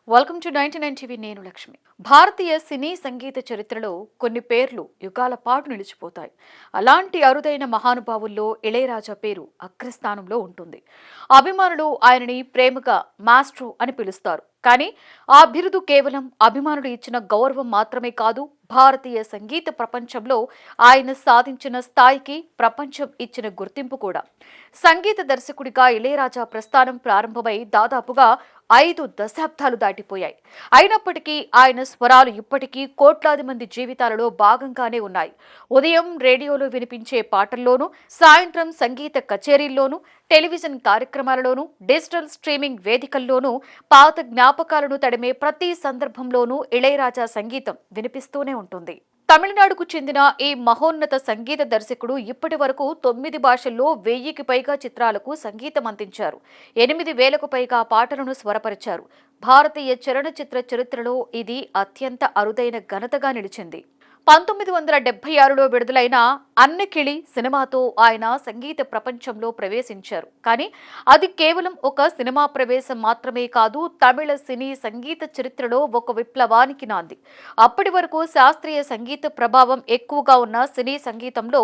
Welcome to 99 TV. నేను లక్ష్మి. భారతీయ సినీ సంగీత చరిత్రలో కొన్ని పేర్లు యుగాల పాటు నిలిచిపోతాయి. అలాంటి అరుదైన మహానుభావుల్లో ఇళయరాజా పేరు అగ్రస్థానంలో ఉంటుంది. అభిమానులు ఆయనని ప్రేమగా మాస్ట్రో అని పిలుస్తారు. కానీ ఆ బిరుదు కేవలం అభిమానులు ఇచ్చిన గౌరవం మాత్రమే కాదు, భారతీయ సంగీత ప్రపంచంలో ఆయన సాధించిన స్థాయికి ప్రపంచం ఇచ్చిన గుర్తింపు కూడా. సంగీత దర్శకుడిగా ఇళయరాజా ప్రస్థానం ప్రారంభమై దాదాపుగా 5 దశాబ్దాలు దాటిపోయాయి. అయినప్పటికీ ఆయన స్వరాలు ఇప్పటికీ కోట్లాది మంది జీవితాలలో భాగంగానే ఉన్నాయి. ఉదయం రేడియోలో వినిపించే పాటల్లోనూ, సాయంత్రం సంగీత కచేరీల్లోనూ, టెలివిజన్ కార్యక్రమాలలోనూ, డిజిటల్ స్ట్రీమింగ్ వేదికల్లోనూ పాత జ్ఞాపకాలను తడిమే ప్రతి సందర్భంలోనూ ఇళయరాజా సంగీతం వినిపిస్తూనే ఉంటుంది. తమిళనాడుకు చెందిన ఈ మహోన్నత సంగీత దర్శకుడు ఇప్పటి వరకు 9 భాషల్లో 1000కి పైగా చిత్రాలకు సంగీతం అందించారు. 8,000కు పైగా పాటలను స్వరపరిచారు. భారతీయ చలనచిత్ర చరిత్రలో ఇది అత్యంత అరుదైన ఘనతగా నిలిచింది. 1976లో విడుదలైన అన్నకిళి సినిమాతో ఆయన సంగీత ప్రపంచంలో ప్రవేశించారు. కానీ అది కేవలం ఒక సినిమా ప్రవేశం మాత్రమే కాదు, తమిళ సినీ సంగీత చరిత్రలో ఒక విప్లవానికి నాంది. అప్పటి వరకు శాస్త్రీయ సంగీత ప్రభావం ఎక్కువగా ఉన్న సినీ సంగీతంలో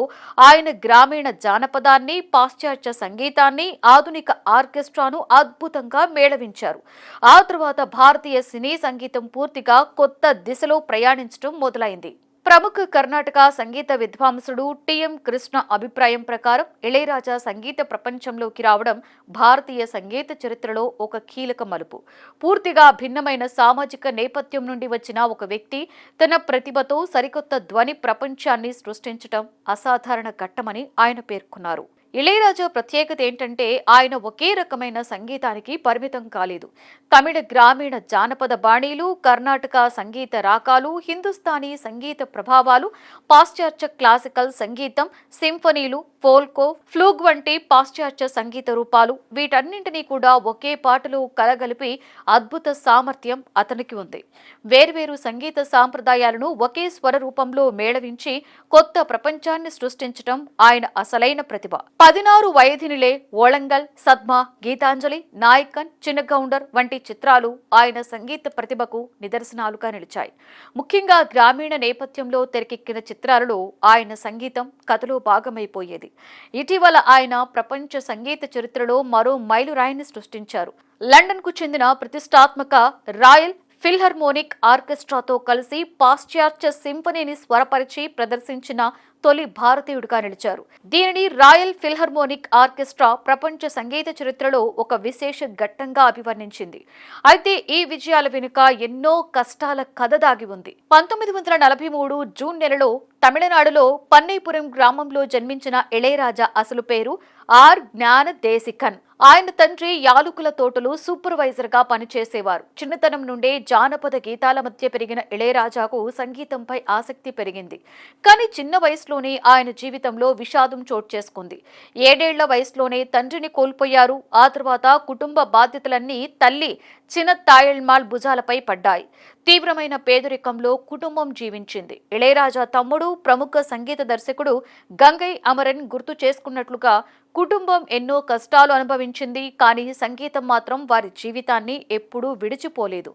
ఆయన గ్రామీణ జానపదాన్ని, పాశ్చాత్య సంగీతాన్ని, ఆధునిక ఆర్కెస్ట్రాను అద్భుతంగా మేళవించారు. ఆ తరువాత భారతీయ సినీ సంగీతం పూర్తిగా కొత్త దిశలో ప్రయాణించడం మొదలైంది. ప్రముఖ కర్ణాటక సంగీత విద్వాంసుడు టిఎం కృష్ణ అభిప్రాయం ప్రకారం ఇళయరాజా సంగీత ప్రపంచంలోకి రావడం భారతీయ సంగీత చరిత్రలో ఒక కీలక మలుపు. పూర్తిగా భిన్నమైన సామాజిక నేపథ్యం నుండి వచ్చిన ఒక వ్యక్తి తన ప్రతిభతో సరికొత్త ధ్వని ప్రపంచాన్ని సృష్టించడం అసాధారణ ఘట్టమని ఆయన పేర్కొన్నారు. ఇళయరాజా ప్రత్యేకత ఏంటంటే ఆయన ఒకే రకమైన సంగీతానికి పరిమితం కాలేదు. తమిళ గ్రామీణ జానపద బాణీలు, కర్ణాటక సంగీత రాకాలు, హిందుస్థానీ సంగీత ప్రభావాలు, పాశ్చాత్య క్లాసికల్ సంగీతం, సింఫనీలు, ఫోల్కో, ఫ్లూగ్ వంటి పాశ్చాత్య సంగీత రూపాలు, వీటన్నింటినీ కూడా ఒకే పాటలో కలగలిపి అద్భుత సామర్థ్యం అతనికి ఉంది. వేర్వేరు సంగీత సాంప్రదాయాలను ఒకే స్వర రూపంలో మేళవించి కొత్త ప్రపంచాన్ని సృష్టించడం ఆయన అసలైన ప్రతిభ. 16 వయధినిలే, ఓళంగల్, సద్మా, గీతాంజలి, నాయకన్, చిన్నగౌండర్ వంటి చిత్రాలు ఆయన సంగీత ప్రతిభకు నిదర్శనాలుగా నిలిచాయి. ముఖ్యంగా గ్రామీణ నేపథ్యంలో తెరకెక్కిన చిత్రాలలో ఆయన సంగీతం కథలో భాగమైపోయేది. ఇటీవల ఆయన ప్రపంచ సంగీత చరిత్రలో మరో మైలురాయిని సృష్టించారు. లండన్కు చెందిన ప్రతిష్టాత్మక రాయల్ ఫిల్హార్మోనిక్ ఆర్కెస్ట్రాతో కలిసి పాశ్చాత్య సింఫనీని స్వరపరిచి ప్రదర్శించిన తొలి భారతీయుడిగా నిలిచారు. దీనిని రాయల్ ఫిల్హార్మోనిక్ ఆర్కెస్ట్రా ప్రపంచ సంగీత చరిత్రలో ఒక విశేష ఘట్టంగా అభివర్ణించింది. అయితే ఈ విజయాల వెనుక ఎన్నో కష్టాల కథ దాగి ఉంది. 1943 జూన్ నెలలో తమిళనాడులో పన్నైపురం గ్రామంలో జన్మించిన ఇళయరాజా అసలు పేరు ఆర్ జ్ఞాన దేశికన్. ఆయన తండ్రి యాలుకుల తోటలో సూపర్వైజర్ గా పనిచేసేవారు. చిన్నతనం నుండే జానపద గీతాల మధ్య పెరిగిన ఇళయరాజాకు సంగీతంపై ఆసక్తి పెరిగింది. కానీ చిన్న వయసులోనే ఆయన జీవితంలో విషాదం చోటు చేసుకుంది. 7 ఏళ్ల వయసులోనే తండ్రిని కోల్పోయారు. ఆ తర్వాత కుటుంబ బాధ్యతలన్నీ తల్లి చిన్న తాయల్మాల్ భుజాలపై పడ్డాయి. తీవ్రమైన పేదరికంలో కుటుంబం జీవించింది. ఇళయరాజా తమ్ముడు, ప్రముఖ సంగీత దర్శకుడు గంగై అమరన్ గుర్తు చేసుకున్నట్లుగా కుటుంబం ఎన్నో కష్టాలు అనుభవించింది. కానీ సంగీతం మాత్రం వారి జీవితాన్ని ఎప్పుడూ విడిచిపోలేదు.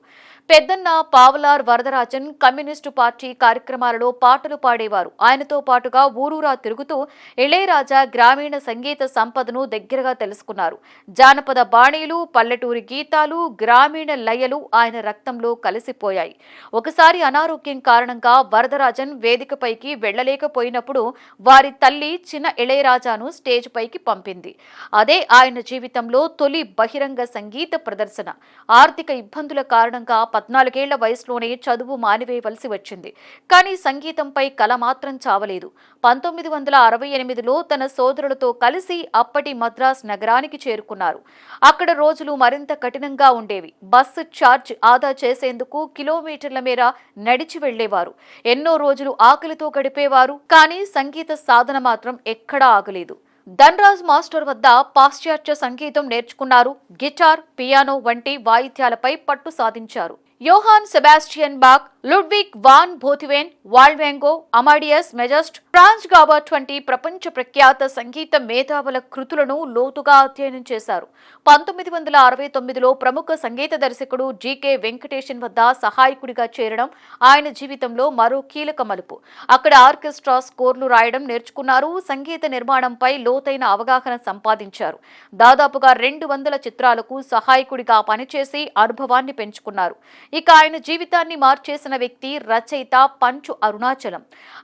పెద్దన్న పావలార్ వరదరాజన్ కమ్యూనిస్టు పార్టీ కార్యక్రమాలలో పాటలు పాడేవారు. ఆయనతో పాటుగా ఊరూరా తిరుగుతూ ఇళయరాజా గ్రామీణ సంగీత సంపదను దగ్గరగా తెలుసుకున్నారు. జానపద బాణీలు, పల్లెటూరి గీతాలు, గ్రామీణ లయలు ఆయన రక్తంలో కలిసిపోయాయి. ఒకసారి అనారోగ్యం కారణంగా వరదరాజన్ వేదికపైకి వెళ్లలేకపోయినప్పుడు వారి తల్లి చిన్న ఇళయరాజాను స్టేజ్ పైకి పంపింది. అదే ఆయన జీవితంలో తొలి బహిరంగ సంగీత ప్రదర్శన. ఆర్థిక ఇబ్బందుల కారణంగా 14 ఏళ్ల వయసులోనే చదువు మానివేయవలసి వచ్చింది. కానీ సంగీతంపై కల మాత్రం చావలేదు. 1968లో తన సోదరులతో కలిసి అప్పటి మద్రాస్ నగరానికి చేరుకున్నారు. అక్కడ రోజులు మరింత కఠినంగా ఉండేవి. బస్సు ఛార్జ్ ఆదా చేసేందుకు కిలోమీటర్ల మేర నడిచి వెళ్లేవారు. ఎన్నో రోజులు ఆకలితో గడిపేవారు. కానీ సంగీత సాధన మాత్రం ఎక్కడా ఆగలేదు. ధన్రాజ్ మాస్టర్ వద్ద పాశ్చాత్య సంగీతం నేర్చుకున్నారు. గిటార్, పియానో వంటి వాయిద్యాలపై పట్టు సాధించారు. Johann Sebastian Bach, Ludwig van Beethoven, Wolfgang, Amadeus Mozart, Franz Schubert వంటి ప్రపంచ ప్రఖ్యాత సంగీత మేధావుల కృతులను లోతుగా అధ్యయనం చేశారు. 1969లో ప్రముఖ సంగీత దర్శకుడు జీకే వెంకటేశన్ వద్ద సహాయకుడిగా చేరడం ఆయన జీవితంలో మరో కీలక మలుపు. అక్కడ ఆర్కెస్ట్రా స్కోర్లు రాయడం నేర్చుకున్నారు. సంగీత నిర్మాణంపై లోతైన అవగాహన సంపాదించారు. దాదాపుగా 200 చిత్రాలకు సహాయకుడిగా పనిచేసి అనుభవాన్ని పెంచుకున్నారు. ఇక ఆయన జీవితాన్ని మార్చేసిన వ్యక్తి రచయిత పంచు అరుణాచలం.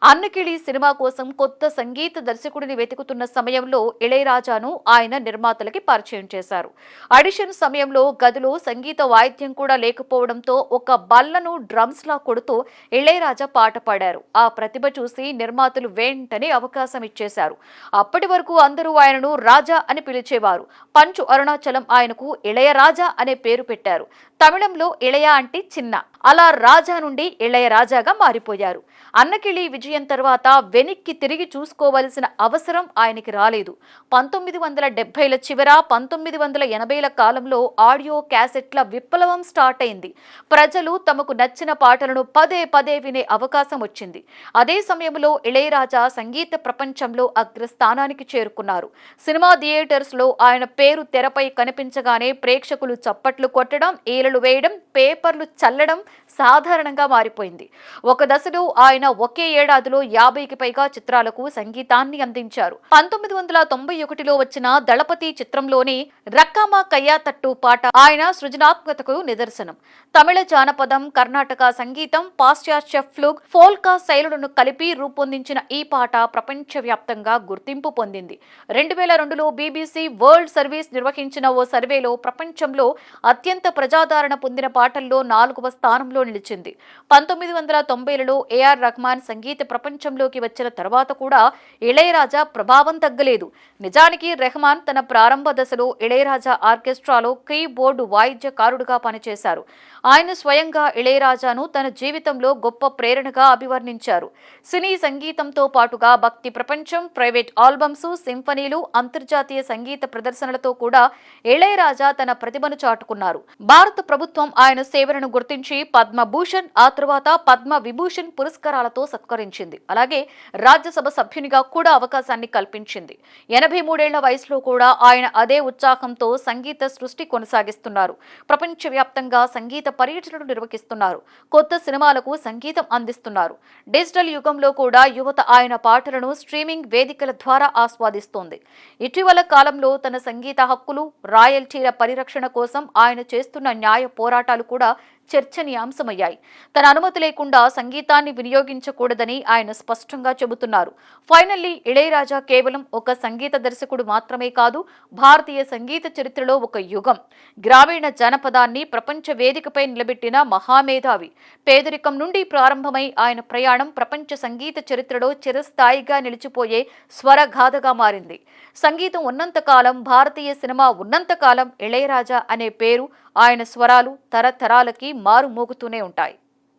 అన్నకిళి సినిమా కోసం కొత్త సంగీత దర్శకుడిని వెతుకుతున్న సమయంలో ఇళయరాజాను ఆయన నిర్మాతలకి పరిచయం చేశారు. ఆడిషన్ సమయంలో గదిలో సంగీత వాయిద్యం కూడా లేకపోవడంతో ఒక బల్లను డ్రమ్స్ లా కొడుతూ ఇళయరాజా పాట పాడారు. ఆ ప్రతిభ చూసి నిర్మాతలు వెంటనే అవకాశం ఇచ్చేశారు. అప్పటి వరకు అందరూ ఆయనను రాజా అని పిలిచేవారు. పంచు అరుణాచలం ఆయనకు ఇళయరాజా అనే పేరు పెట్టారు. తమిళంలో ఇళయ అంటే చిన్న, అలా రాజా నుండి ఇళయరాజాగా మారిపోయారు. అన్నకిళి విజయం తర్వాత వెనక్కి తిరిగి చూసుకోవలసిన అవసరం ఆయనకి రాలేదు. 1970ల చివర 1980ల కాలంలో ఆడియో క్యాసెట్ల విప్లవం స్టార్ట్ అయింది. ప్రజలు తమకు నచ్చిన పాటలను పదే పదే వినే అవకాశం వచ్చింది. అదే సమయంలో ఇళయరాజా సంగీత ప్రపంచంలో అగ్రస్థానానికి చేరుకున్నారు. సినిమా థియేటర్స్ లో ఆయన పేరు తెరపై కనిపించగానే ప్రేక్షకులు చప్పట్లు కొట్టడం, ఈలలు వేయడం, పేపర్లు చల్లడం సాధారణంగా మారిపోయింది. ఒక దశలో ఆయన ఒకే ఏడాదిలో 50కి పైగా చిత్రాలకు సంగీతాన్ని అందించారు. 1991లో వచ్చిన దళపతి చిత్రంలోని రక్కమ కయ్యా తట్టు పాట ఆయన సృజనాత్మకతకు నిదర్శనం. తమిళ జానపదం, కర్ణాటక సంగీతం, పాశ్చాత్య ఫ్లూక్, ఫోల్కా శైలులను కలిపి రూపొందించిన ఈ పాట ప్రపంచవ్యాప్తంగా గుర్తింపు పొందింది. 2002లో బీబీసీ వరల్డ్ సర్వీస్ నిర్వహించిన ఓ సర్వేలో ప్రపంచంలో అత్యంత ప్రజాదరణ పొందిన పాటల్లో 4వ స్థానంలో నిలిచింది. 1990లలో ఏఆర్ రెహమాన్ సంగీత ప్రపంచంలోకి వచ్చిన తర్వాత కూడా ఇళయరాజా ప్రభావం తగ్గలేదు. నిజానికి రెహమాన్ తన ప్రారంభ దశలో ఇళయరాజా ఆర్కెస్ట్రాలో కీబోర్డు వాయిద్యకారుడుగా పనిచేశారు. ఆయన స్వయంగా ఇళయరాజాను తన జీవితంలో గొప్ప ప్రేరణగా అభివర్ణించారు. సినీ సంగీతంతో పాటుగా భక్తి ప్రపంచం, ప్రైవేట్ ఆల్బమ్స్, సింఫనీలు, అంతర్జాతీయ సంగీత ప్రదర్శనలతో కూడా ఇళయరాజా తన ప్రతిభను చాటుకున్నారు. భారత ప్రభుత్వం ఆయన సేవలను గుర్తించి పద్మభూషణ్, ఆ తర్వాత పద్మ విభూషణ్ పురస్కారాలతో సత్కరించింది. అలాగే రాజ్యసభ సభ్యునిగా కూడా అవకాశాన్ని కల్పించింది. 83 ఏళ్ల వయసులో కూడా ఆయన అదే ఉత్సాహంతో సంగీత సృష్టి కొనసాగిస్తున్నారు. ప్రపంచవ్యాప్తంగా సంగీత పర్యటనలు నిర్వహిస్తున్నారు. కొత్త సినిమాలకు సంగీతం అందిస్తున్నారు. డిజిటల్ యుగంలో కూడా యువత ఆయన పాటలను స్ట్రీమింగ్ వేదికల ద్వారా ఆస్వాదిస్తోంది. ఇటీవల కాలంలో తన సంగీత హక్కులు, రాయల్టీల పరిరక్షణ కోసం ఆయన చేస్తున్న న్యాయ పోరాటాలు కూడా చర్చనీయాంశమయ్యాయి. తన అనుమతి లేకుండా సంగీతాన్ని వినియోగించకూడదని ఆయన స్పష్టంగా చెబుతున్నారు. ఫైనల్లీ ఇళయరాజా కేవలం ఒక సంగీత దర్శకుడు మాత్రమే కాదు, భారతీయ సంగీత చరిత్రలో ఒక యుగం. గ్రామీణ జానపదాన్ని ప్రపంచ వేదికపై నిలబెట్టిన మహామేధావి. పేదరికం నుండి ప్రారంభమై ఆయన ప్రయాణం ప్రపంచ సంగీత చరిత్రలో చిరస్థాయిగా నిలిచిపోయే స్వరగాథగా మారింది. సంగీతం ఉన్నంతకాలం, భారతీయ సినిమా ఉన్నంతకాలం ఇళయరాజా అనే పేరు, ఆయన స్వరాలు తరతరాలకి మారుమోగుతూనే ఉంటాయి.